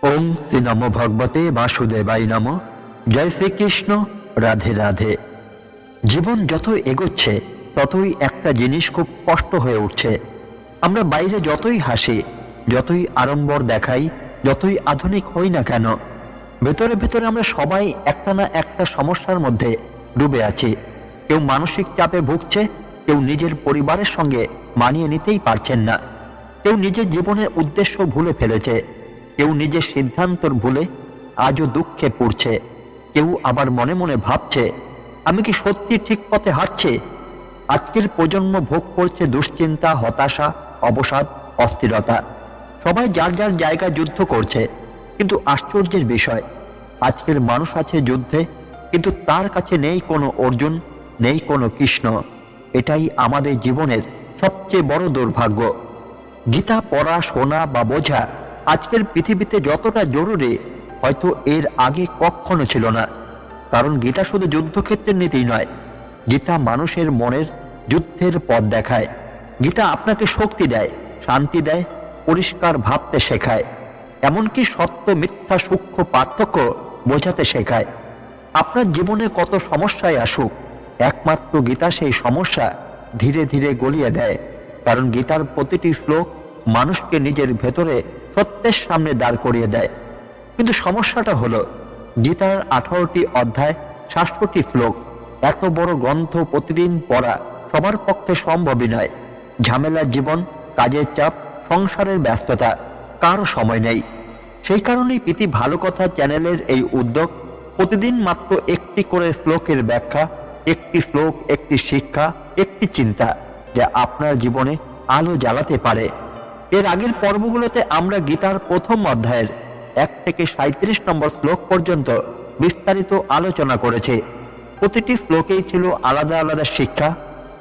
ওম শ্রী নম ভগবতে বাসুদেবাই নম। জয় শ্রীকৃষ্ণ। রাধে রাধে। জীবন যত এগোচ্ছে ততই একটা জিনিস খুব স্পষ্ট হয়ে উঠছে। আমরা বাইরে যতই হাসি, যতই আড়ম্বর দেখাই, যতই আধুনিক হই না কেন, ভেতরে ভেতরে আমরা সবাই একটা না একটা সমস্যার মধ্যে ডুবে আছি। কেউ মানসিক চাপে ভুগছে, কেউ নিজের পরিবারের সঙ্গে মানিয়ে নিতেই পারছেন না, কেউ নিজের জীবনের উদ্দেশ্য ভুলে ফেলেছে, কেউ নিজের সিদ্ধান্তর ভুলে আজও দুঃখে পড়ছে, কেউ আবার মনে মনে ভাবছে আমি কি সত্যি ঠিক পথে হাঁটছি। আজকের প্রজন্ম ভোগ করছে দুশ্চিন্তা, হতাশা, অবসাদ, অস্থিরতা। সবাই যার যার জায়গায় যুদ্ধ করছে, কিন্তু আশ্চর্যের বিষয় আজকের মানুষ আছে যুদ্ধে, কিন্তু তার কাছে নেই কোনো অর্জুন, নেই কোনো কৃষ্ণ। এটাই আমাদের জীবনের সবচেয়ে বড় দুর্ভাগ্য। গীতা পড়া, শোনা বা বোঝা আজকের পৃথিবীতে যতটা জরুরি হয়তো এর আগে কখনো ছিল না। কারণ গীতা শুধু যুদ্ধক্ষেত্রের নীতি নয়, গীতা মানুষের মনের যুদ্ধের পথ দেখায়। গীতা আপনাকে শক্তি দেয়, শান্তি দেয়, পরিষ্কার ভাবতে শেখায়, এমনকি সত্য মিথ্যা সূক্ষ্ম পার্থক্য বোঝাতে শেখায়। আপনার জীবনে কত সমস্যায় আসুক, একমাত্র গীতা সেই সমস্যা ধীরে ধীরে গলিয়ে দেয়। কারণ গীতার প্রতিটি শ্লোক মানুষকে নিজের ভেতরে সত্যের সামনে দাঁড় করিয়ে দেয়। কিন্তু সমস্যাটা হলো গীতার 18টি অধ্যায়, 700টি শ্লোক, এত বড় গ্রন্থ প্রতিদিন পড়া সবার পক্ষে সম্ভবই নয়। ঝামেলার জীবন, কাজের চাপ, সংসারের ব্যস্ততা, কারো সময় নেই। সেই কারণেই প্রীতি ভালো কথা চ্যানেলের এই উদ্যোগ, প্রতিদিন মাত্র একটি করে শ্লোকের ব্যাখ্যা, একটি শ্লোক, একটি শিক্ষা, একটি চিন্তা, যা আপনার জীবনে আলো জ্বালাতে পারে। এর আগের পর্বগুলোতে আমরা গীতার প্রথম অধ্যায়ের 1 থেকে 37 নম্বর শ্লোক পর্যন্ত বিস্তারিত আলোচনা করেছি। প্রতিটি শ্লোকেই ছিল আলাদা আলাদা শিক্ষা।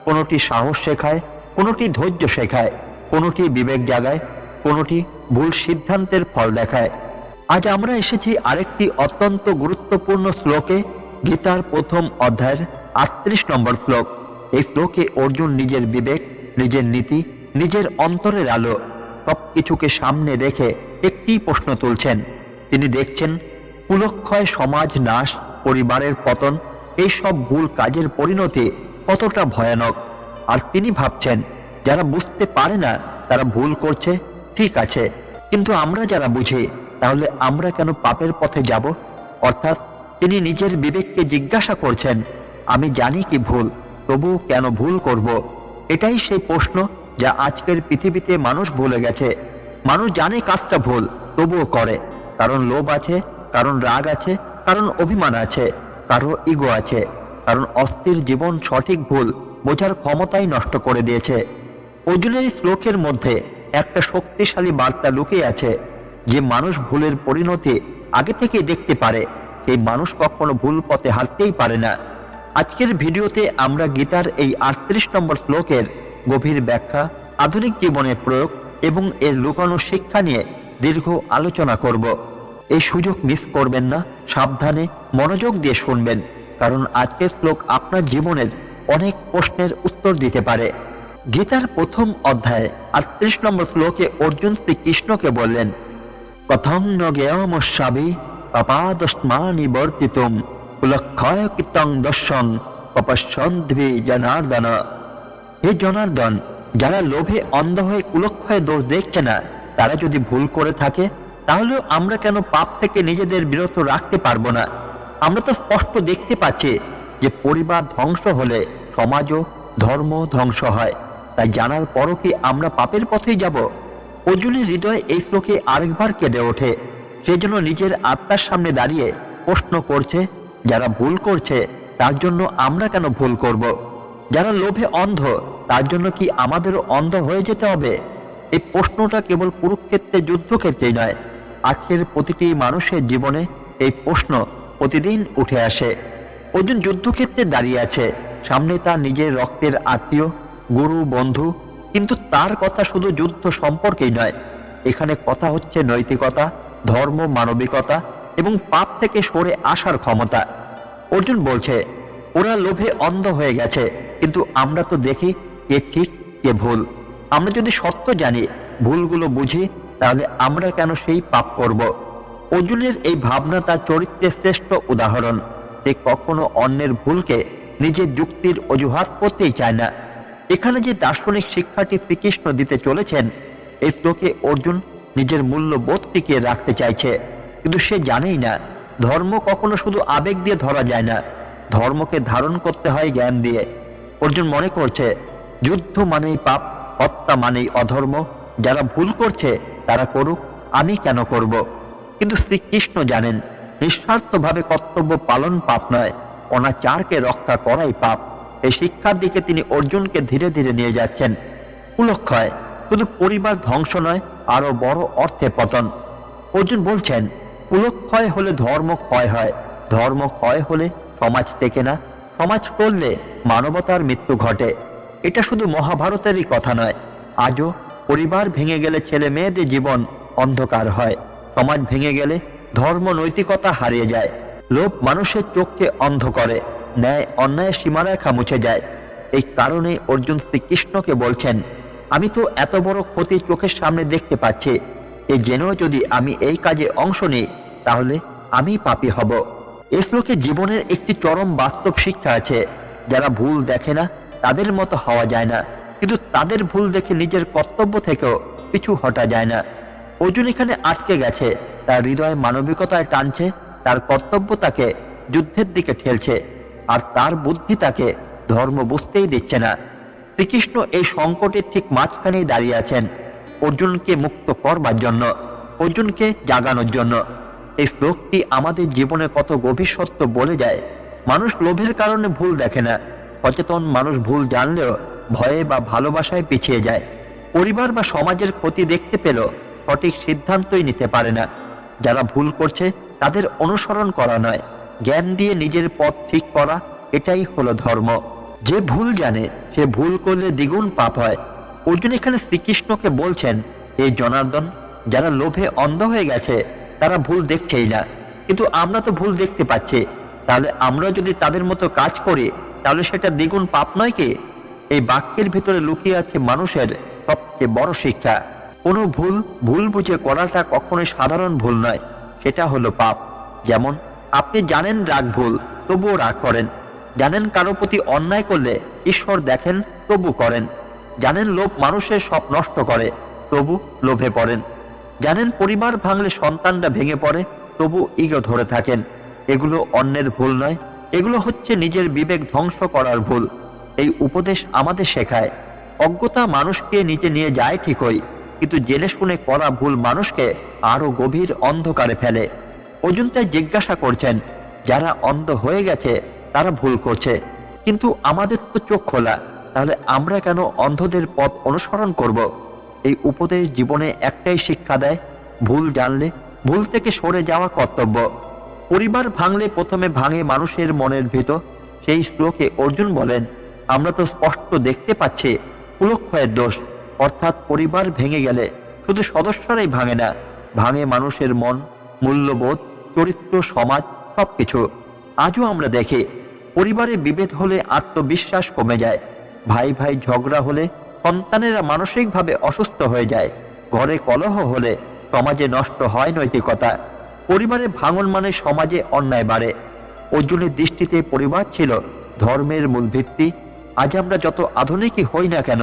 কোনোটি সাহস শেখায়, কোনোটি ধৈর্য শেখায়, কোনোটি বিবেক জাগায়, কোনোটি ভুল সিদ্ধান্তের ফল দেখায়। আজ আমরা এসেছি আরেকটি অত্যন্ত গুরুত্বপূর্ণ শ্লোকে, গীতার প্রথম অধ্যায়ের 38 নম্বর শ্লোক। এই শ্লোকে অর্জুন নিজের বিবেক, নিজের নীতি, নিজের অন্তরের আলো সবকিছুকে সামনে রেখে একটি প্রশ্ন তুলছেন। তিনি দেখছেন কুলক্ষয়, সমাজ নাশ, পরিবারের পতন, এই সব ভুল কাজের পরিণতি কতটা ভয়ানক। আর তিনি ভাবছেন যারা বুঝতে পারে না তারা ভুল করছে, ঠিক আছে, কিন্তু আমরা যারা বুঝি তাহলে আমরা কেন পাপের পথে যাব। অর্থাৎ তিনি নিজের বিবেককে জিজ্ঞাসা করছেন, আমি জানি কি ভুল, তবু কেন ভুল করব। এটাই সেই প্রশ্ন যা আজকের পৃথিবীতে মানুষ ভুলে গেছে। মানুষ জানে কাজটা ভুল, তবুও করে। কারণ লোভ আছে, কারণ রাগ আছে, কারণ অভিমান আছে, কারো ইগো আছে, কারণ অস্থির জীবন সঠিক ভুল বোঝার ক্ষমতাই নষ্ট করে দিয়েছে। অর্জুনের শ্লোকের মধ্যে একটা শক্তিশালী বার্তা লুকিয়ে আছে। যে মানুষ ভুলের পরিণতি আগে থেকে দেখতে পারে, সেই মানুষ কখনো ভুল পথে হাঁটতেই পারে না। আজকের ভিডিওতে আমরা গীতার এই 38 নম্বর শ্লোকের গভীর ব্যাখ্যা, আধুনিক জীবনের প্রয়োগ এবং এর লুকানো শিক্ষা নিয়ে দীর্ঘ আলোচনা করব। এই সুযোগ মিস করবেন না, সাবধানে মনোযোগ দিয়ে শুনবেন, কারণ আজকের শ্লোক আপনার জীবনের অনেক প্রশ্নের উত্তর দিতে পারে। গীতার প্রথম অধ্যায়ে 38 নম্বর শ্লোকে অর্জুন শ্রীকৃষ্ণকে বললেন, কথং ন জ্ঞেয়মস্যাবি পাপাদস্মানি বর্তিতুম কুলক্ষয় কীর্তং দর্শন পপশ্যন্ধ্বি জনার্দন। হে জনার্দন, যারা লোভে অন্ধ হয়ে কুলক্ষয় দোষ দেখছে না, তারা যদি ভুল করে থাকে তাহলেও আমরা কেন পাপ থেকে নিজেদের বিরত রাখতে পারবো না। আমরা তো স্পষ্ট দেখতে পাচ্ছি যে পরিবার ধ্বংস হলে সমাজও, ধর্ম ধ্বংস হয়। তাই জানার পরও কি আমরা পাপের পথেই যাব? অর্জুনের হৃদয়ে এই শ্লোকে আরেকবার কেঁদে ওঠে। সেই জন্য নিজের আত্মার সামনে দাঁড়িয়ে প্রশ্ন করছে, যারা ভুল করছে তার জন্য আমরা কেন ভুল করব? যারা লোভে অন্ধ তার জন্য কি আমাদেরও অন্ধ হয়ে যেতে হবে? এই প্রশ্নটা কেবল কুরুক্ষেত্রের যুদ্ধক্ষেত্রেই নয়, আজকের প্রতিটি মানুষের জীবনে এই প্রশ্ন প্রতিদিন উঠে আসে। অর্জুন যুদ্ধক্ষেত্রে দাঁড়িয়ে আছে, সামনে তার নিজের রক্তের আত্মীয়, গুরু, বন্ধু, কিন্তু তার কথা শুধু যুদ্ধ সম্পর্কেই নয়। এখানে কথা হচ্ছে নৈতিকতা, ধর্ম, মানবিকতা এবং পাপ থেকে সরে আসার ক্ষমতা। অর্জুন বলছে, ওরা লোভে অন্ধ হয়ে গেছে, কিন্তু আমরা তো দেখি কে ঠিক কে ভুল। আমরা যদি সত্য জানি, ভুলগুলো বুঝি, তাহলে আমরা কেন সেই পাপ করব? অর্জুনের এই ভাবনা তার চরিত্রের শ্রেষ্ঠ উদাহরণ। সে কখনো অন্যের ভুলকে নিজের যুক্তির অজুহাত করতেই চায় না। এখানে যে দার্শনিক শিক্ষাটি শ্রীকৃষ্ণ দিতে চলেছেন, এই শ্লোকে অর্জুন নিজের মূল্যবোধ টিকিয়ে রাখতে চাইছে, কিন্তু সে জানেই না ধর্ম কখনো শুধু আবেগ দিয়ে ধরা যায় না, ধর্মকে ধারণ করতে হয় জ্ঞান দিয়ে। অর্জুন মনে করছে যুদ্ধ মানেই পাপ, হত্যা মানেই অধর্ম, যারা ভুল করছে তারা করুক, আমি কেন করব? কিন্তু শ্রীকৃষ্ণ জানেন নিঃস্বার্থভাবে কর্তব্য পালন পাপ নয়, অনাচারকে রক্ষা করাই পাপ। এই শিক্ষার দিকে তিনি অর্জুনকে ধীরে ধীরে নিয়ে যাচ্ছেন। কুলক্ষয় শুধু পরিবার ধ্বংস নয়, আরো বড় অর্থে পতন। অর্জুন বলছেন কুলক্ষয় হলে ধর্ম ক্ষয় হয়, ধর্ম ক্ষয় হলে সমাজ টেকে না, সমাজ করলে মানবতার মৃত্যু ঘটে। এটা শুধু মহাভারতেরই কথা নয়, আজও পরিবার ভেঙে গেলে ছেলে মেয়েদের জীবন অন্ধকার হয়, সমাজ ভেঙে গেলে ধর্ম নৈতিকতা হারিয়ে যায়, লোভ মানুষের চোখকে অন্ধ করে, ন্যায় অন্যায়ের সীমারেখা মুছে যায়। এই কারণে অর্জুন শ্রীকৃষ্ণকে বলছেন আমি তো এত বড় ক্ষতি চোখের সামনে দেখতে পাচ্ছি, এই জেনেও যদি আমি এই কাজে অংশ নিই তাহলে আমি পাপী হব। এই শ্লোকে জীবনের একটি চরম বাস্তব শিক্ষা আছে। যারা ভুল দেখে না তাদের মতো হওয়া যায় না, কিন্তু তাদের ভুল দেখে নিজের কর্তব্য থেকেও পিছু হটা যায় না। অর্জুন এখানে আটকে গেছে, তার হৃদয় মানবিকতায় টানছে, তার কর্তব্য তাকে যুদ্ধের দিকে ঠেলছে, আর তার বুদ্ধি তাকে ধর্ম বুঝতেই দিচ্ছে না। শ্রীকৃষ্ণ এই সংকটের ঠিক মাঝখানেই দাঁড়িয়ে আছেন, অর্জুনকে মুক্ত করবার জন্য, অর্জুনকে জাগানোর জন্য। এই শ্লোকটি আমাদের জীবনে কত গভীর সত্য বলে যায়। মানুষ লোভের কারণে ভুল দেখে না, সচেতন মানুষ ভুল জানলেও ভয়ে বা ভালোবাসায় পিছিয়ে যায়। পরিবার বা সমাজের ক্ষতি দেখতে পেলেও সঠিক সিদ্ধান্তই নিতে পারে না। যারা ভুল করছে তাদের অনুসরণ করা নয়, জ্ঞান দিয়ে নিজের পথ ঠিক করা, এটাই হলো ধর্ম। যে ভুল জানে সে ভুল করলে দ্বিগুণ পাপ হয়। অর্জুন এখানে শ্রীকৃষ্ণকে বলছেন এই জনার্দন, যারা লোভে অন্ধ হয়ে গেছে তারা ভুল দেখছেই না, কিন্তু আমরা তো ভুল দেখতে পাচ্ছি, তাহলে আমরা যদি তাদের মতো কাজ করি তাহলে সেটা দ্বিগুণ পাপ নয় কি? এই বাক্যের ভিতরে লুকিয়ে আছে মানুষের সবচেয়ে বড় শিক্ষা। কোনো ভুল ভুল বুঝে করাটা কখনোই সাধারণ ভুল নয়, সেটা হলো পাপ। যেমন আপনি জানেন রাগ ভুল, তবুও রাগ করেন। জানেন কারো প্রতি অন্যায় করলে ঈশ্বর দেখেন, তবু করেন। জানেন লোভ মানুষের সব নষ্ট করে, তবু লোভে পড়েন। জানেন পরিবার ভাঙলে সন্তানরা ভেঙে পড়ে, তবু ইগো ধরে থাকেন। এগুলো অন্যের ভুল নয়, এগুলো হচ্ছে নিজের বিবেক ধ্বংস করার ভুল। এই উপদেশ আমাদের শেখায় অজ্ঞতা মানুষকে নিচে নিয়ে যায় ঠিকই, কিন্তু জেনে শুনে করা ভুল মানুষকে আরো গভীর অন্ধকারে ফেলে। অর্জুন তাই জিজ্ঞাসা করছেন যারা অন্ধ হয়ে গেছে তারা ভুল করছে, কিন্তু আমাদের তো চোখ খোলা, তাহলে আমরা কেন অন্ধদের পথ অনুসরণ করব? এই উপদেশ জীবনে একটাই শিক্ষা দেয়, ভুল জানলে ভুল থেকে সরে যাওয়া কর্তব্য। পরিবার ভাঙলে প্রথমে ভাঙে মানুষের মনের ভিতর। সেই শ্লোকে অর্জুন বলেন আমরা তো স্পষ্ট দেখতে পাচ্ছি কুলক্ষয়ের দোষ, অর্থাৎ পরিবার ভেঙে গেলে শুধু সদস্যরাই ভাঙে না, ভাঙে মানুষের মন, মূল্যবোধ, চরিত্র, সমাজ, সবকিছু। আজও আমরা দেখি পরিবারে বিভেদ হলে আত্মবিশ্বাস কমে যায়, ভাই ভাই ঝগড়া হলে সন্তানেরা মানসিকভাবে অসুস্থ হয়ে যায়, ঘরে কলহ হলে সমাজে নষ্ট হয় নৈতিকতা। পরিবারে ভাঙন মানে সমাজে অন্যায় বাড়ে। অর্জুনের দৃষ্টিতে পরিবার ছিল ধর্মের মূল ভিত্তি। আজ আমরা যত আধুনিকই হই না কেন,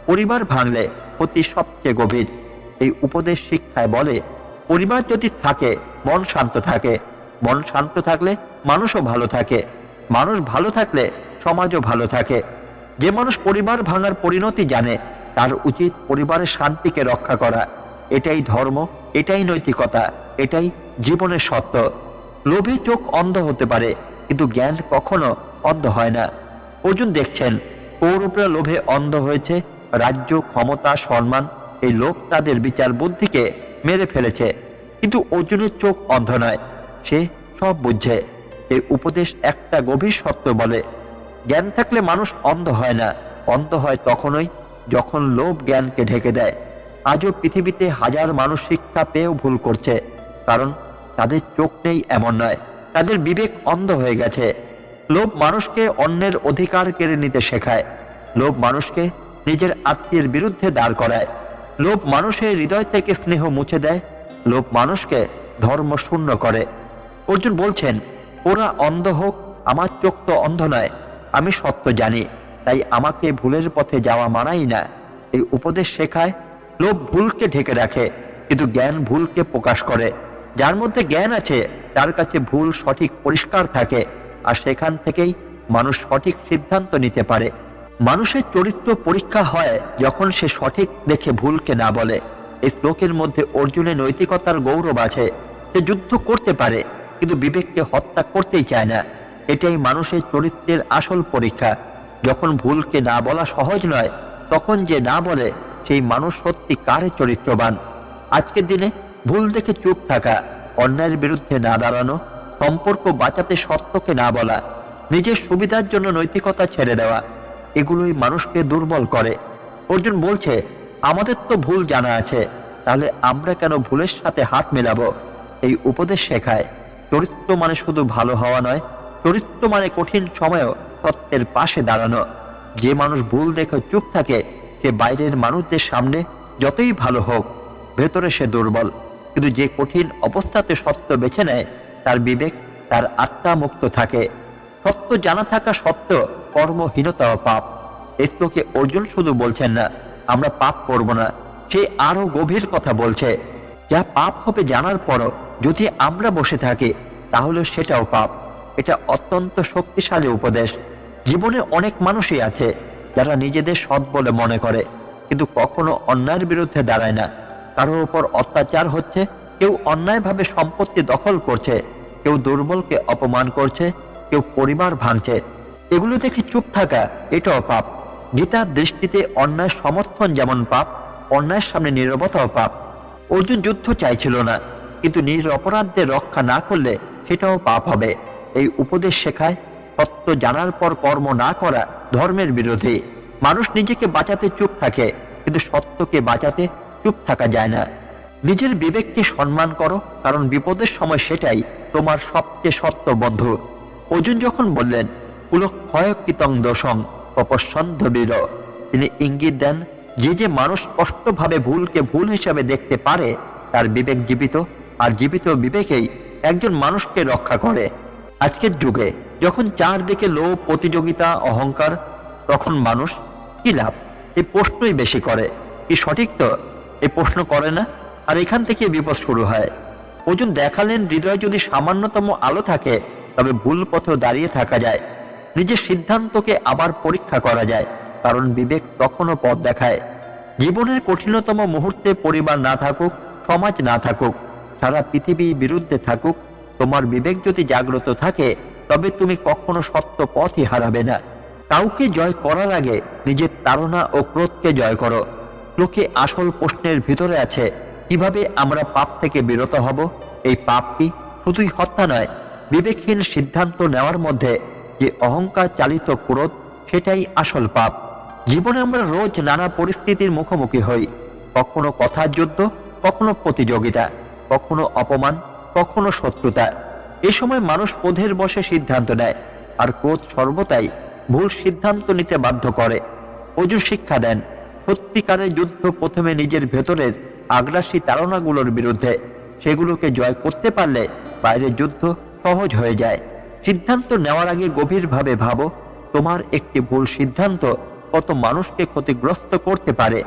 পরিবার ভাঙলে ক্ষতি সবচেয়ে গভীর। এই উপদেশ শিক্ষায় বলে পরিবার যদি থাকে মন শান্ত থাকে, মন শান্ত থাকলে মানুষও ভালো থাকে, মানুষ ভালো থাকলে সমাজও ভালো থাকে। যে মানুষ পরিবার ভাঙার পরিণতি জানে তার উচিত পরিবারের শান্তিকে রক্ষা করা। এটাই ধর্ম, এটাই নৈতিকতা, এটাই জীবনের সত্য। লোভে চোখ অন্ধ হতে পারে, কিন্তু জ্ঞান কখনো অন্ধ হয় না। অর্জুন দেখছেন কৌরবরা লোভে অন্ধ হয়েছে, রাজ্য, ক্ষমতা, সম্মান, এই লোভ তাদের বিচার বুদ্ধিকে মেরে ফেলেছে, কিন্তু অর্জুনের চোখ অন্ধ নয়, সে সব বুঝছে। এই উপদেশ একটা গভীর সত্য বলে, জ্ঞান থাকলে মানুষ অন্ধ হয় না, অন্ধ হয় তখনই যখন লোভ জ্ঞানকে ঢেকে দেয়। আজও পৃথিবীতে হাজার মানুষ শিক্ষা পেয়েও ভুল করছে, কারণ তাদের চোখ নেই এমন নয়, তাদের বিবেক অন্ধ হয়ে গেছে। লোভ মানুষকে অন্যের অধিকার কেড়ে নিতে শেখায়, লোভ মানুষকে নিজের আত্মীয়ের বিরুদ্ধে দাঁড় করায়, লোভ মানুষের হৃদয় থেকে স্নেহ মুছে দেয়, লোভ মানুষকে ধর্ম শূন্য করে। অর্জুন বলছেন, ওরা অন্ধ হোক, আমার চোখ তো অন্ধ নয়, আমি সত্য জানি, তাই আমাকে ভুলের পথে যাওয়া মানাই না। এই উপদেশ শেখায় লোভ ভুলকে ঢেকে রাখে, কিন্তু জ্ঞান ভুলকে প্রকাশ করে। যার মধ্যে জ্ঞান আছে তার কাছে ভুল সঠিক পরিষ্কার থাকে, আর সেখান থেকেই মানুষ সঠিক সিদ্ধান্ত নিতে পারে। মানুষের চরিত্র পরীক্ষা হয় যখন সে সঠিক দেখে ভুলকে না বলে। এই শ্লোকের মধ্যে অর্জুনের নৈতিকতার গৌরব আছে। সে যুদ্ধ করতে পারে, কিন্তু বিবেককে হত্যা করতেই চায় না। এটাই মানুষের চরিত্রের আসল পরীক্ষা। যখন ভুলকে না বলা সহজ নয়, তখন যে না বলে সেই মানুষ সত্যিকারে চরিত্রবান। আজকের দিনে ভুল দেখে চুপ থাকা, অন্যায়ের বিরুদ্ধে না দাঁড়ানো, সম্পর্ক বাঁচাতে সত্যকে না বলা, নিজের সুবিধার জন্য নৈতিকতা ছেড়ে দেওয়া, এগুলোই মানুষকে দুর্বল করে। অর্জুন বলছে, আমাদের তো ভুল জানা আছে, তাহলে আমরা কেন ভুলের সাথে হাত মেলাবো? এই উপদেশ শেখায় চরিত্র মানে শুধু ভালো হওয়া নয়, চরিত্র মানে কঠিন সময়েও সত্যের পাশে দাঁড়ানো। যে মানুষ ভুল দেখে চুপ থাকে, সে বাইরের মানুষদের সামনে যতই ভালো হোক, ভেতরে সে দুর্বল। কিন্তু যে কঠিন অবস্থাতে সত্য বেছে নেয়, তার বিবেক, তার আত্মা মুক্ত থাকে। সত্য জানা থাকা সত্ত্বেও কর্মহীনতাও পাপ। এই শ্লোকে অর্জুন শুধু বলছেন না আমরা পাপ করব না, সে আরো গভীর কথা বলছে, যা পাপ হবে জানার পরও যদি আমরা বসে থাকি তাহলে সেটাও পাপ। এটা অত্যন্ত শক্তিশালী উপদেশ। জীবনে অনেক মানুষই আছে যারা নিজেদের সৎ বলে মনে করে, কিন্তু কখনো অন্যায়ের বিরুদ্ধে দাঁড়ায় না। কারোর উপর অত্যাচার হচ্ছে, কেউ অন্যায়ভাবে সম্পত্তি দখল করছে, কেউ দুর্বলকে অপমান করছে, কেউ পরিবার ভাঙছে, এগুলো দেখে চুপ থাকা এটাও পাপ। গীতার দৃষ্টিতে অন্যায় সমর্থন যেমন পাপ, অন্যায়ের সামনে নীরবতাও পাপ। অর্জুন যুদ্ধ চাইছিল না, কিন্তু নিরপরাধদের রক্ষা না করলে সেটাও পাপ হবে। এই উপদেশ শেখায় সত্য জানার পর কর্ম না করা ধর্মের বিরোধী। মানুষ নিজেকে বাঁচাতে চুপ থাকে, কিন্তু সত্যকে বাঁচাতে চুপ থাকা যায় না। নিজের বিবেককে সম্মান করো, কারণ বিপদের সময় সেটাই তোমার সবচেয়ে সত্য বন্ধু। অর্জুন যখন বললেন কুলক্ষয়কৃতং দোষং তপস্যন্ধবীর, তিনি ইঙ্গিত দেন যে মানুষ স্পষ্টভাবে ভুলকে ভুল হিসাবে দেখতে পারে তার বিবেক জীবিত, আর জীবিত বিবেকেই একজন মানুষকে রক্ষা করে। আজকের যুগে যখন চারদিকে লোভ, প্রতিযোগিতা, অহংকার, তখন মানুষ কি লাভ এই প্রশ্নই বেশি করে। কি সঠিক তো এই প্রশ্ন করে না, আর এখান থেকে বিপদ শুরু হয়। অর্জুন দেখালেন হৃদয়ে যদি সামান্যতম আলো থাকে তবে ভুল পথেও দাঁড়িয়ে থাকা যায়। নিজের সিদ্ধান্তকে আবার পরীক্ষা করা যায়, কারণ বিবেক তখনও পথ দেখায়। জীবনের কঠিনতম মুহূর্তে পরিবার না থাকুক, সমাজ না থাকুক, সারা পৃথিবী বিরুদ্ধে থাকুক, তোমার বিবেক যদি জাগ্রত থাকে তবে তুমি কখনো সত্য পথই হারাবে না। কাউকে জয় করার আগে নিজের তাড়না ও ক্রোধকে জয় করো। লোকে আসল প্রশ্নের ভিতরে আছে, কিভাবে আমরা পাপ থেকে বিরত হব? এই পাপ কি শুধুই হত্যা নয়, বিবেকহীন সিদ্ধান্ত নেওয়ার মধ্যে যে অহংকার চালিত ক্রোধ, সেটাই আসল পাপ। জীবনে আমরা রোজ নানা পরিস্থিতির মুখোমুখি হই, কখনো কথার যুদ্ধ, কখনো প্রতিযোগিতা, কখনো অপমান, কখনো শত্রুতা। এ সময় মানুষ ক্রোধের বশে সিদ্ধান্ত নেয়, আর ক্রোধ সর্বদাই ভুল সিদ্ধান্ত নিতে বাধ্য করে। অর্জুন শিক্ষা দেন, সত্যিকারের যুদ্ধ প্রথমে নিজের ভেতরের আগ্রাসী তাড়নাগুলোর বিরুদ্ধে। সেগুলোকে জয় করতে পারলে বাইরের যুদ্ধ সহজ হয়ে যায়। সিদ্ধান্ত নেওয়ার আগে গভীরভাবে ভাবো, তোমার একটি ভুল সিদ্ধান্ত কত মানুষকে ক্ষতিগ্রস্ত করতে পারে।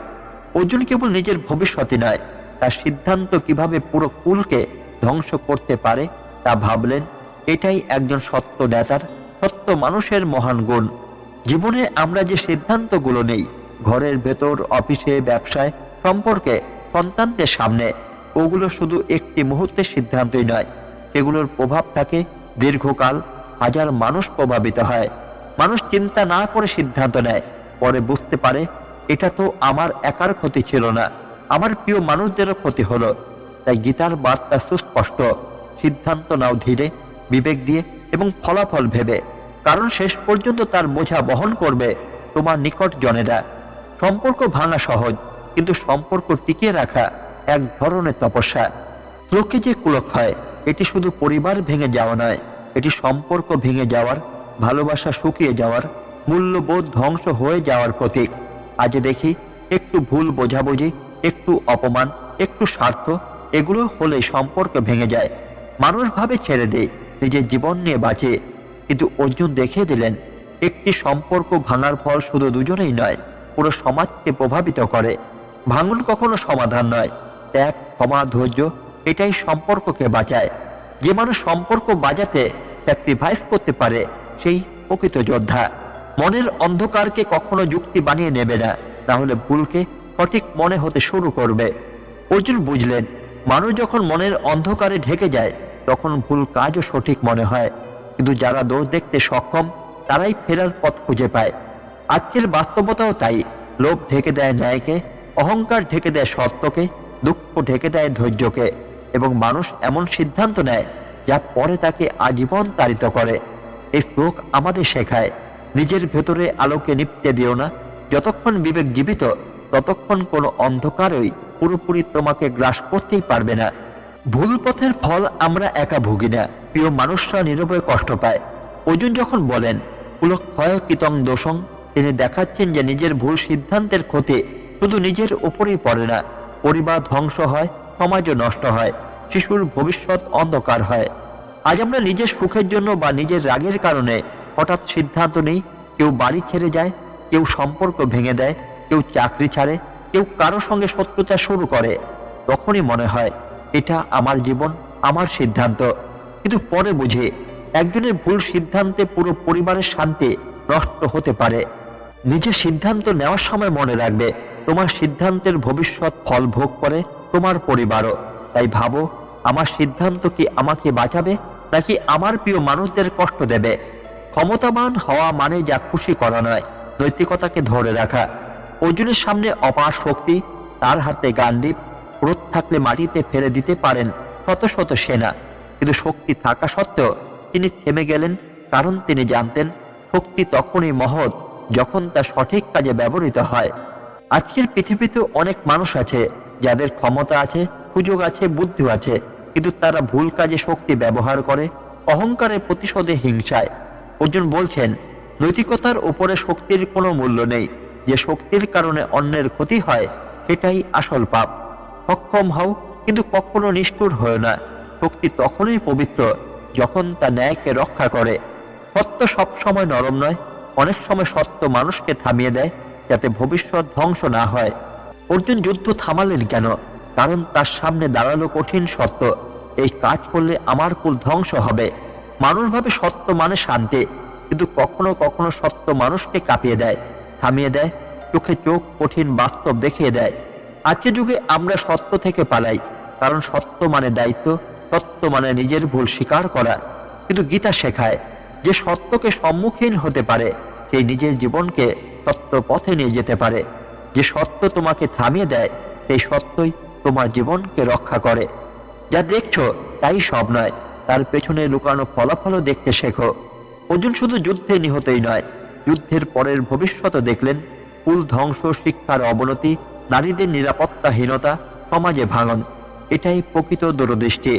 অর্জুন কেবল নিজের ভবিষ্যৎই নয়, তার সিদ্ধান্ত কিভাবে পুরো কুলকে ধ্বংস করতে পারে তা ভাবলেন। এটাই একজন সত্য নেতার, সত্য মানুষের মহান গুণ। জীবনে আমরা যে সিদ্ধান্তগুলো নেই, ঘরের ভেতর, অফিসে, ব্যবসায়, সম্পর্কে, সন্তানদের সামনে, ওগুলো শুধু একটি মুহূর্তের সিদ্ধান্তই নয়, সেগুলোর প্রভাব থাকে দীর্ঘকাল। হাজার মানুষ প্রভাবিত হয়। মানুষ চিন্তা না করে সিদ্ধান্ত নেয়, পরে বুঝতে পারে এটা তো আমার একার ক্ষতি ছিল না, আমার প্রিয় মানুষদেরও ক্ষতি হলো। তাই গীতার বার্তা সুস্পষ্ট, সিদ্ধান্ত নাও ধীরে, বিবেক দিয়ে এবং ফলাফল ভেবে, কারণ শেষ পর্যন্ত তার বোঝা বহন করবে তোমার নিকট জনেরা। সম্পর্ক ভাঙা সহজ, কিন্তু সম্পর্ক টিকিয়ে রাখা এক ধরনের তপস্যা। লোকে যে কুলক্ষয়, এটি শুধু পরিবার ভেঙে যাওয়া নয়, এটি সম্পর্ক ভেঙে যাওয়ার, ভালোবাসা শুকিয়ে যাওয়ার, মূল্যবোধ ধ্বংস হয়ে যাওয়ার প্রতীক। আজ দেখি একটু ভুল বোঝাবুঝি, একটু অপমান, একটু স্বার্থ, এগুলো হলে সম্পর্ক ভেঙে যায়। মানুষ ভাবে ছেড়ে দেয়, নিজের জীবন নিয়ে বাঁচে। কিন্তু অর্জুন দেখিয়ে দিলেন, একটি সম্পর্ক ভাঙার ফল শুধু দুজনেই নয়, পুরো সমাজকে প্রভাবিত করে। ভাঙন কখনো সমাধান নয়, ত্যাগ, ক্ষমা, ধৈর্য এটাই সম্পর্ককে বাঁচায়। যে মানুষ সম্পর্ক বাঁচাতে স্যাক্রিফাইস করতে পারে সেই প্রকৃত যোদ্ধা। মনের অন্ধকারকে কখনো যুক্তি বানিয়ে নেবে না, তাহলে ভুলকে সঠিক মনে হতে শুরু করবে। অর্জুন বুঝলেন, মানুষ যখন মনের অন্ধকারে ঢেকে যায় তখন ভুল কাজও সঠিক মনে হয়। কিন্তু যারা দোষ দেখতে সক্ষম তারাই ফেরার পথ খুঁজে পায়। আজকের বাস্তবতাও তাই। লোভ ঢেকে দেয় ন্যায়কে, অহংকার ঢেকে দেয় সত্যকে, দুঃখ ঢেকে দেয় ধৈর্যকে, এবং মানুষ এমন সিদ্ধান্ত নেয় যা পরে তাকে আজীবন তাড়িত করে। এই শ্লোক আমাদের শেখায়, নিজের ভেতরে আলোকে নিভতে দিও না। যতক্ষণ বিবেক জীবিত ততক্ষণ কোনো অন্ধকারই পুরোপুরি তোমাকে গ্রাস করতেই পারবে না। ভুল পথের ফল আমরা একা ভুগি না, প্রিয় মানুষরা নীরবে কষ্ট পায়। অর্জুন যখন বলেন কুলক্ষয় কৃতং দোষং, তিনি দেখাচ্ছেন যে নিজের ভুল সিদ্ধান্তের ক্ষতি শুধু নিজের উপরেই পড়ে না, পরিবার ধ্বংস হয়, সমাজও নষ্ট হয়, শিশুর ভবিষ্যৎ অন্ধকার হয়। আজ আমরা নিজের সুখের জন্য বা নিজের রাগের কারণে হঠাৎ সিদ্ধান্ত নেই। কেউ বাড়ি ছেড়ে যায়, কেউ সম্পর্ক ভেঙে দেয়, কেউ চাকরি ছাড়ে, কেউ কারো সঙ্গে শত্রুতা শুরু করে। তখনই মনে হয় এটা আমার জীবন, আমার সিদ্ধান্ত। কিন্তু পরে বুঝে একজনের ভুল সিদ্ধান্তে পুরো পরিবারের শান্তি নষ্ট হতে পারে। নিজের সিদ্ধান্ত নেওয়ার সময় মনে রাখবে, তোমার সিদ্ধান্তের ভবিষ্যৎ ফল ভোগ করে তোমার পরিবারও। তাই ভাবো, আমার সিদ্ধান্ত কি আমাকে বাঁচাবে নাকি আমার প্রিয় মানুষদের কষ্ট দেবে? ক্ষমতাবান হওয়া মানে যা খুশি করা নয়, নৈতিকতাকে ধরে রাখা। অর্জুনের সামনে অপার শক্তি, তার হাতে গান্ডীব। ক্রোধ থাকলে মাটিতে ফেলে দিতে পারেন শত শত সেনা, কিন্তু শক্তি থাকা সত্ত্বেও তিনি থেমে গেলেন, কারণ তিনি জানতেন শক্তি তখনই মহৎ যখন তা সঠিক কাজে ব্যবহৃত হয়। আজকের পৃথিবীতে অনেক মানুষ আছে যাদের ক্ষমতা আছে, সুযোগ আছে, বুদ্ধি আছে, কিন্তু তারা ভুল কাজে শক্তি ব্যবহার করে, অহংকারের প্রতিশোধে, হিংসায়। অর্জুন বলছেন, নৈতিকতার উপরে শক্তির কোনো মূল্য নেই। যে শক্তির কারণে অন্যের ক্ষতি হয় সেটাই আসল পাপ। সক্ষম হও, কিন্তু কখনো নিষ্ঠুর হয় না। শক্তি তখনই পবিত্র যখন তা ন্যায়কে রক্ষা করে। সত্য সবসময় নরম নয়, অনেক সময় সত্য মানুষকে থামিয়ে দেয় যাতে ভবিষ্যৎ ধ্বংস না হয়। অর্জুন যুদ্ধ থামালেন কেন? কারণ তার সামনে দাঁড়ালো কঠিন সত্য, এই কাজ করলে আমার কুল ধ্বংস হবে। মানুষ ভাবে সত্য মানে শান্তি, কিন্তু কখনো কখনো সত্য মানুষকে কাঁপিয়ে দেয়, থামিয়ে দেয়, চোখে চোখ কঠিন বাস্তব দেখিয়ে দেয়। আজকের যুগে আমরা সত্য থেকে পালাই, কারণ সত্য মানে দায়িত্ব, সত্য মানে নিজের ভুল স্বীকার করা। কিন্তু গীতা শেখায়, যে সত্যকে সম্মুখীন হতে পারে সেই নিজের জীবনকে সত্য পথে নিয়ে যেতে পারে। যে সত্য তোমাকে থামিয়ে দেয় সেই সত্যই তোমার জীবনকে রক্ষা করে। যা দেখছো তাই সব নয়, তার পেছনে লুকানো ফলাফলও দেখতে শেখো। অর্জুন শুধু যুদ্ধে নিহতই নয়, যুদ্ধের পরের ভবিষ্যৎও দেখলেন। কুল ধ্বংস, শিক্ষার অবনতি, নারীদের নিরাপত্তাহীনতা, সমাজে ভাঙন। এটাই প্রকৃত দূরদৃষ্টি,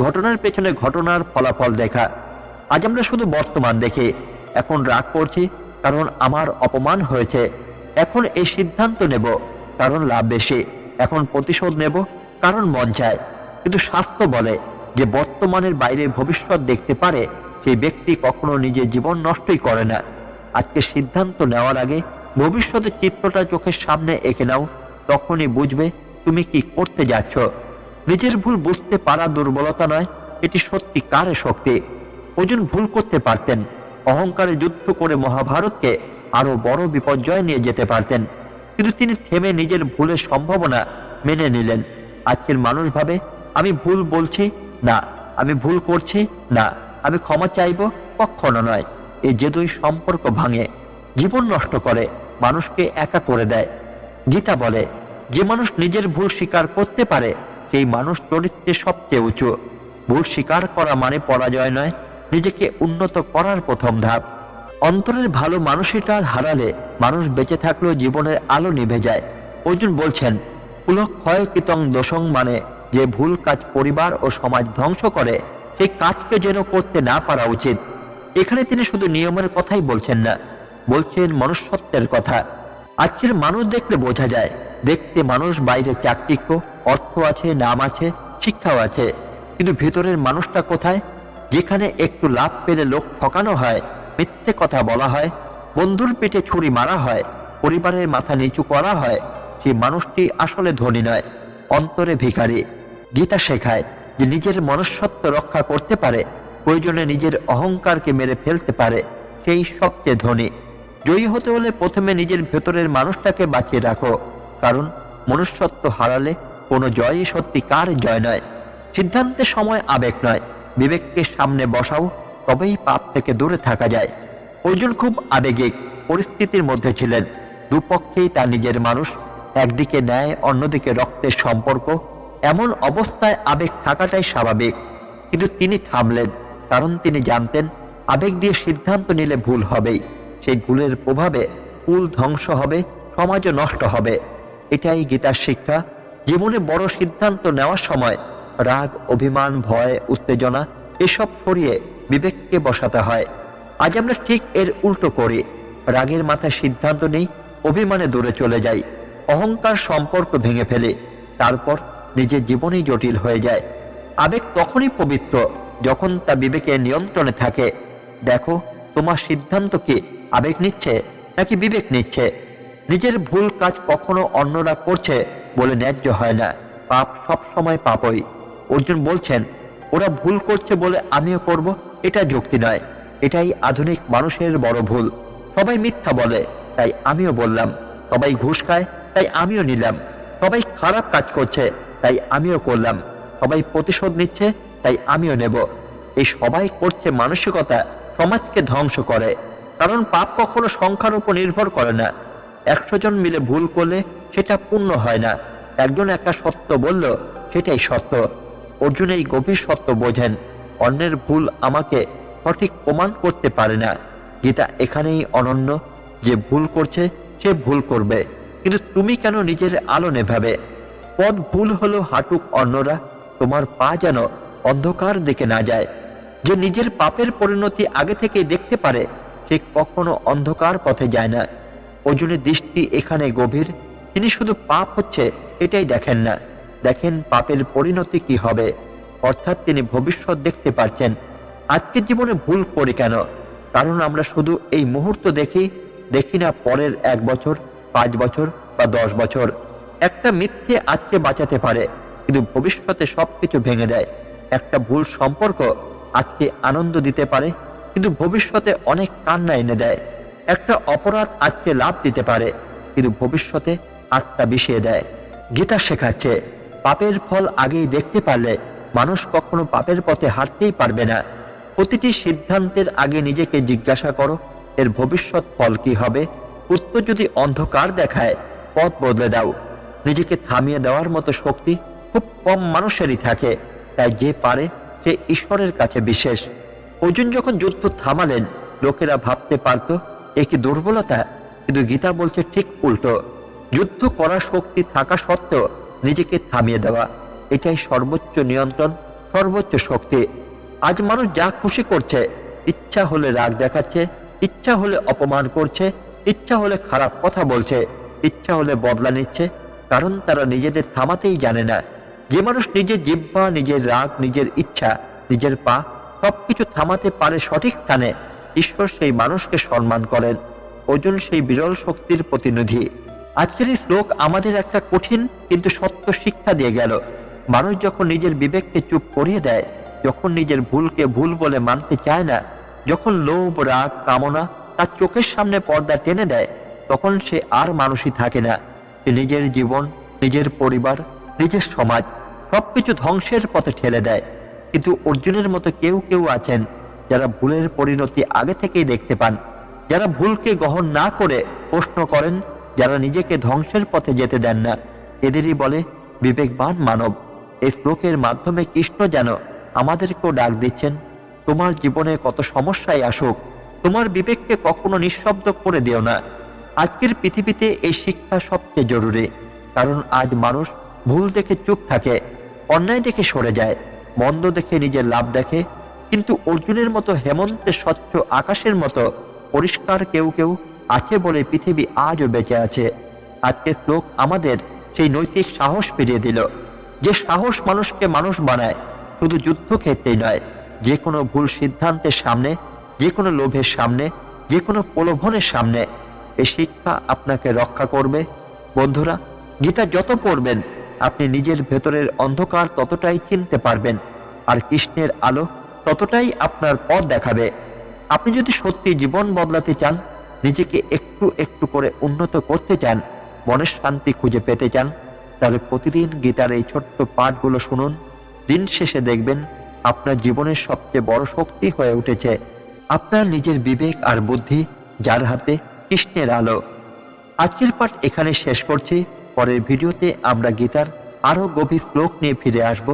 ঘটনার পেছনে ঘটনার ফলাফল দেখা। আজ আমরা শুধু বর্তমান দেখি, এখন রাগ করছি কারণ আমার অপমান হয়েছে, এখন এই সিদ্ধান্ত নেব কারণ লাভ বেশি, এখন প্রতিশোধ নেব কারণ মন চায়। কিন্তু শাস্ত্র বলে, যে বর্তমানের বাইরে ভবিষ্যৎ দেখতে পারে সেই ব্যক্তি কখনো নিজের জীবন নষ্টই করে না। আজকে সিদ্ধান্ত নেওয়ার আগে ভবিষ্যতের চিত্রটা চোখের সামনে এঁকে নাও, তখনই বুঝবে তুমি কি করতে যাচ্ছ। নিজের ভুল বুঝতে পারা দুর্বলতা নয়, এটি সত্যিকারের শক্তি। অর্জুন ভুল করতে পারতেন, অহংকারে যুদ্ধ করে মহাভারতকে আরো বড় বিপর্যয় নিয়ে যেতে পারতেন, কিন্তু তিনি থেমে নিজের ভুলের সম্ভাবনা মেনে নিলেন। আজকের মানুষ ভাবে, আমি ভুল বলছি না, আমি ভুল করছি না, আমি ক্ষমা চাইব, কখনো নয়। এই যে দুই সম্পর্ক ভাঙে, জীবন নষ্ট করে, মানুষকে একা করে দেয়। গীতা বলে, যে মানুষ নিজের ভুল স্বীকার করতে পারে সেই মানুষ চরিত্রে সবচেয়ে উঁচু। ভুল স্বীকার করা মানে পরাজয় নয়, নিজেকে উন্নত করার প্রথম ধাপ। অন্তরের ভালো মানুষটা হারালে মানুষ বেঁচে থাকলেও জীবনের আলো নিভে যায়। অর্জুন বলছেন, কুলক্ষয় কৃতং দোষং মানে যে ভুল কাজ পরিবার ও সমাজ ধ্বংস করে সেই কাজকে যেন করতে না পারা উচিত। এখানে তিনি শুধু নিয়মের কথাই বলছেন না, বলছেন মনুষ্যত্বের কথা। আজকের মানুষ দেখলে বোঝা যায়, দেখতে মানুষ বাইরে চাকচিক্য, অর্থ আছে, নাম আছে, শিক্ষাও আছে, কিন্তু ভেতরের মানুষটা কোথায়? যেখানে একটু লাভ পেলে লোক ঠকানো হয়, মিথ্যে কথা বলা হয়, বন্ধুর পেটে ছুরি মারা হয়, পরিবারের মাথা নিচু করা হয়, সেই মানুষটি আসলে ধনী নয়, অন্তরে ভিখারি। গীতা শেখায় যে নিজের মনুষ্যত্ব রক্ষা করতে পারে, প্রয়োজনে নিজের অহংকারকে মেরে ফেলতে পারে, সেই সবচেয়ে ধনী। জয়ী হতে হলে প্রথমে নিজের ভেতরের মানুষটাকে বাঁচিয়ে রাখো, কারণ মনুষ্যত্ব হারালে কোনো জয়ই সত্যিকার জয় নয়। সিদ্ধান্তের সময় আবেগ নয়, বিবেককে সামনে বসাও, তবেই পাপ থেকে দূরে থাকা যায়। অর্জুন খুব আবেগিক পরিস্থিতির মধ্যে ছিলেন, দুপক্ষেই তার নিজের মানুষ, একদিকে ন্যায়, অন্যদিকে রক্তের সম্পর্ক। এমন অবস্থায় আবেগ থাকাটাই স্বাভাবিক, কিন্তু তিনি থামলেন, কারণ তিনি জানতেন আবেগ দিয়ে সিদ্ধান্ত নিলে ভুল হবেই, সেই ভুলের প্রভাবে কুল ধ্বংস হবে, সমাজও নষ্ট হবে। এটাই গীতার শিক্ষা। জীবনে বড় সিদ্ধান্ত নেওয়ার সময় রাগ, অভিমান, ভয়, উত্তেজনা এসব সরিয়ে বিবেককে বসাতে হয়। আজ আমরা ঠিক এর উল্টো করি, রাগের মাথায় সিদ্ধান্ত নেই, অভিমানে দূরে চলে যাই, অহংকার সম্পর্ক ভেঙে ফেলে, তারপর নিজের জীবনই জটিল হয়ে যায়। আবেগ তখনই পবিত্র যখন তা বিবেকের নিয়ন্ত্রণে থাকে। দেখো, তোমার সিদ্ধান্ত কি আবেগ নিচ্ছে নাকি বিবেক নিচ্ছে? নিজের ভুল কাজ কখনো অন্যরা করছে বলে ন্যায্য হয় না, পাপ সব সময় পাপই। অর্জুন বলছেন, ওরা ভুল করছে বলে আমিও করব, এটা যুক্তি নয়। এটাই আধুনিক মানুষের বড় ভুল। সবাই মিথ্যা বলে, তাই আমিও বললাম। সবাই ঘুষ খায়, তাই আমিও নিলাম। সবাই খারাপ কাজ করছে, তাই আমিও করলাম। সবাই প্রতিশোধ নিচ্ছে, তাই আমিও নেব। এই সবাই করছে মানসিকতা সমাজকে ধ্বংস করে, কারণ পাপ কখনো সংখ্যার উপর নির্ভর করে না। 100 জন মিলে ভুল করলে সেটা পূর্ণ হয় না, একজন একা সত্য বলল সেটাই সত্য। অর্জুন এই গভীর সত্য বোঝেন, অন্যের ভুল আমাকে সঠিক প্রমাণ করতে পারে না। গীতা এখানেই অনন্য, যে ভুল করছে সে ভুল করবে, কিন্তু তুমি কেন নিজের আলো নেভাবে? পথ ভুল হলো হাঁটুক অন্যরা, তোমার পা যেন অন্ধকার দিকে না যায়। যে নিজের পাপের পরিণতি আগে থেকে দেখতে পারে, সে কখনো অন্ধকার পথে যায় না। অর্জুনের দৃষ্টি এখানে গভীর। তিনি শুধু পাপ হচ্ছে এটাই দেখেন না, দেখেন পাপের পরিণতি কি হবে, অর্থাৎ তিনি ভবিষ্যৎ দেখতে পারছেন। আজকের জীবনে ভুল করি কেন? কারণ আমরা শুধু এই মুহূর্ত দেখি না পরের 1 বছর, 5 বছর বা 10 বছর। একটা মিথ্যে আজকে বাঁচাতে পারে, কিন্তু ভবিষ্যতে সবকিছু ভেঙে দেয়। একটা ভুল সম্পর্ক আজকে আনন্দ দিতে পারে, কিন্তু ভবিষ্যতে অনেক কান্না এনে দেয়। একটা অপরাধ আজকে লাভ দিতে পারে, কিন্তু ভবিষ্যতে আত্মা বিষিয়ে দেয়। গীতা শেখাচ্ছে, পাপের ফল আগেই দেখতে পারলে মানুষ কখনো পাপের পথে হাঁটতেই পারবে না। প্রতিটি সিদ্ধান্তের আগে নিজেকে জিজ্ঞাসা করো, এর ভবিষ্যৎ ফল কি হবে? উত্তর যদি অন্ধকার দেখায়, পথ বদলে দাও। নিজেকে থামিয়ে দেওয়ার মতো শক্তি খুব কম মানুষেরই থাকে, তাই যে পারে সে ঈশ্বরের কাছে বিশেষ। অর্জুন যখন যুদ্ধ থামালেন, লোকেরা ভাবতে পারত এ কি দুর্বলতা, কিন্তু গীতা বলছে ঠিক উল্টো। যুদ্ধ করার শক্তি থাকা সত্ত্বেও নিজেকে থামিয়ে দেওয়া, এটাই সর্বোচ্চ নিয়ন্ত্রণ, সর্বোচ্চ শক্তি। আজ মানুষ যা খুশি করছে, ইচ্ছা হলে রাগ দেখাচ্ছে, ইচ্ছা হলে অপমান করছে, ইচ্ছা হলে খারাপ কথা বলছে, ইচ্ছা হলে বদলা নিচ্ছে, কারণ তারা নিজেদের থামাতেই জানে না। যে মানুষ নিজের জিহ্বা, নিজের রাগ, নিজের ইচ্ছা, নিজের পা সবকিছু থামাতে পারে সঠিক স্থানে, ঈশ্বর সেই মানুষকে সম্মান করেন। অর্জুন সেই বিরল শক্তির প্রতিনিধি। আজকের এই শ্লোক আমাদের একটা কঠিন কিন্তু সত্য শিক্ষা দিয়ে গেল। মানুষ যখন নিজের বিবেককে চুপ করিয়ে দেয়, যখন নিজের ভুলকে ভুল বলে মানতে চায় না, যখন লোভ, রাগ, কামনা তার চোখের সামনে পর্দা টেনে দেয়, তখন সে আর মানুষই থাকে না। সে নিজের জীবন, নিজের পরিবার, নিজের সমাজ সবকিছু ধ্বংসের পথে ঠেলে দেয়। কিন্তু অর্জুনের মতো কেউ কেউ আছেন যারা ভুলের পরিণতি আগে থেকেই দেখতে পান, যারা ভুলকে গ্রহণ না করে প্রশ্ন করেন, যারা নিজেকে ধ্বংসের পথে যেতে দেন না। এদেরই বলে বিবেকবান মানব। এই শ্লোকের মাধ্যমে কৃষ্ণ যেন আমাদেরকেও ডাক দিচ্ছেন, তোমার জীবনে কত সমস্যাই আসুক, তোমার বিবেককে কখনো নিঃশব্দ করে দিও না। আজকের পৃথিবীতে এই শিক্ষা সবচেয়ে জরুরি, কারণ আজ মানুষ ভুল দেখে চুপ থাকে, অন্যায় দেখে সরে যায়, মন্দ দেখে নিজের লাভ দেখে। কিন্তু অর্জুনের মতো হেমন্তে স্বচ্ছ আকাশের মতো পরিষ্কার কেউ কেউ আছে বলে পৃথিবী আজও বেঁচে আছে। আজকের শ্লোক আমাদের সেই নৈতিক সাহস ফিরিয়ে দিল। যে সাহস মানুষকে মানুষ বানায়, শুধু যুদ্ধক্ষেত্রেই নয়, যে কোনো ভুল সিদ্ধান্তের সামনে, যে কোনো লোভের সামনে, যে কোনো প্রলোভনের সামনে। এই শিক্ষা আপনাকে রক্ষা করবে। বন্ধুরা, গীতা যত পড়বেন আপনি নিজের ভেতরের অন্ধকার ততটাই চিনতে পারবেন, আর কৃষ্ণের আলো ততটাই আপনার পথ দেখাবে। আপনি যদি সত্যি জীবন বদলাতে চান, নিজেকে একটু একটু করে উন্নত করতে চান, মনের শান্তি খুঁজে পেতে চান, তাহলে প্রতিদিন গীতার এই ছোট্ট পাঠগুলো শুনুন। দিন শেষে দেখবেন আপনার জীবনের সবচেয়ে বড় শক্তি হয়ে উঠেছে আপনার নিজের বিবেক আর বুদ্ধি, যার হাতে কৃষ্ণের আলো। আজকের পাঠ এখানে শেষ করছি। পরের ভিডিওতে আমরা গীতার আরো গভীর শ্লোক নিয়ে ফিরে আসব।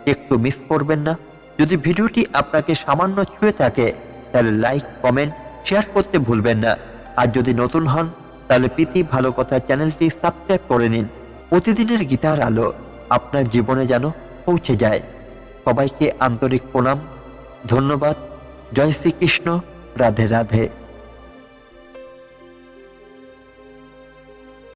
একটু মিস করবেন না। যদি ভিডিওটি আপনাকে সামান্য ছুঁয়ে থাকে তাহলে লাইক, কমেন্ট, শেয়ার করতে ভুলবেন না। আর যদি নতুন হন তাহলে প্রীতি ভালো কথা চ্যানেলটি সাবস্ক্রাইব করে নিন। প্রতিদিনের গীতার আলো আপনার জীবনে যেন পৌঁছে যায়। সবাইকে আন্তরিক প্রণাম, ধন্যবাদ। জয় শ্রীকৃষ্ণ। রাধে রাধে।